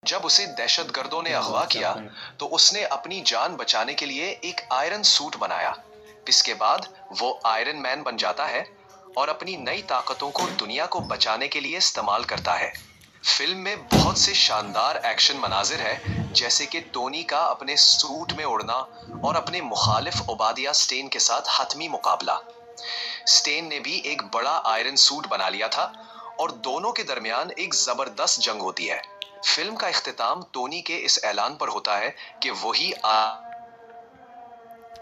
जब उसे दहशतगर्दों ने अगवा किया तो उसने अपनी जान बचाने के लिए एक आयरन सूट बनाया। इसके बाद वो आयरन मैन बन जाता है और अपनी नई ताकतों को दुनिया को बचाने के लिए इस्तेमाल करता है। फिल्म में बहुत से शानदार एक्शन मनाजिर है, जैसे कि टोनी का अपने सूट में उड़ना और अपने मुखालिफ ओबादिया स्टेन के साथ हतमी मुकाबला। स्टेन ने भी एक बड़ा आयरन सूट बना लिया था और दोनों के दरमियान एक जबरदस्त जंग होती है। फिल्म का इख्तिताम टोनी के इस ऐलान पर होता है कि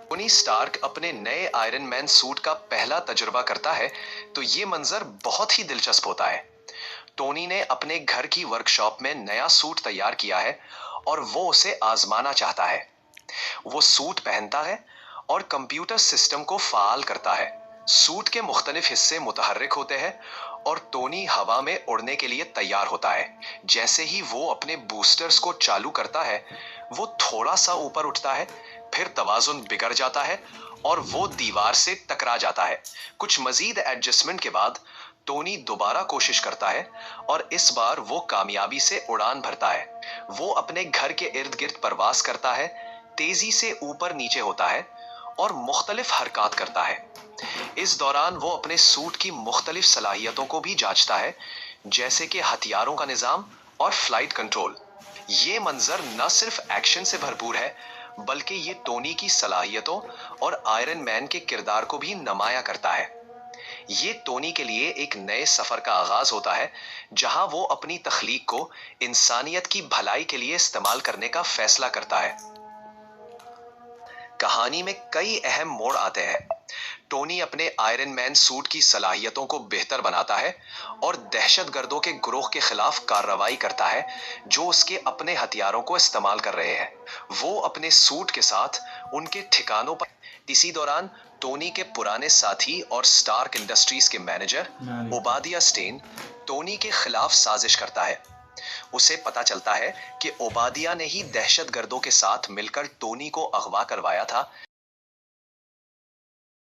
टोनी स्टार्क अपने नए आयरन मैन सूट का पहला तजुर्बा करता है, तो ये मंजर बहुत ही दिलचस्प होता है। टोनी ने अपने घर की वर्कशॉप में नया सूट तैयार किया है और वो उसे आजमाना चाहता है। वो सूट पहनता है और कंप्यूटर सिस्टम को फाल करता है। सूट के मुख्तलिफ हिस्से मुतहर्रिक होते हैं और टोनी हवा में उड़ने के लिए तैयार होता है। जैसे ही वो अपने बूस्टर्स को चालू करता है, वो थोड़ा सा ऊपर उठता है, फिर तवाजुन बिगड़ जाता है और वो दीवार से टकरा जाता है। कुछ मजीद एडजस्टमेंट के बाद टोनी दोबारा कोशिश करता है और इस बार वो कामयाबी से उड़ान भरता है। वो अपने घर के इर्द गिर्द परवास करता है, तेजी से ऊपर नीचे होता है और मुख्तलिफ हरकत करता है। इस दौरान वो अपने सूट की मुख्तलिफ सलाहियतों को भी जांचता है, जैसे कि हथियारों का निजाम और फ्लाइट कंट्रोल। ये मंजर न सिर्फ एक्शन से भरपूर है, बल्कि ये टोनी की सलाहियतों और आयरन मैन के किरदार को भी नुमाया करता है। ये टोनी के लिए एक नए सफर का आगाज होता है, जहां वो अपनी तख्लीक को इंसानियत की भलाई के लिए इस्तेमाल करने का फैसला करता है। कहानी में कई अहम मोड़ आते हैं। टोनी अपने आयरन मैन सूट की सलाहियतों को बेहतर बनाता है और दहशतगर्दों के ग्रोह के खिलाफ कार्रवाई करता है, जो उसके अपने हथियारों को इस्तेमाल कर रहे हैं। वो अपने सूट के साथ उनके ठिकानों पर। इसी दौरान टोनी के पुराने साथी और स्टार्क इंडस्ट्रीज के मैनेजर ओबादिया स्टेन टोनी के खिलाफ साजिश करता है। उसे पता चलता है कि ओबादिया ने ही दहशतगर्दों के साथ मिलकर टोनी को अगवा करवाया था,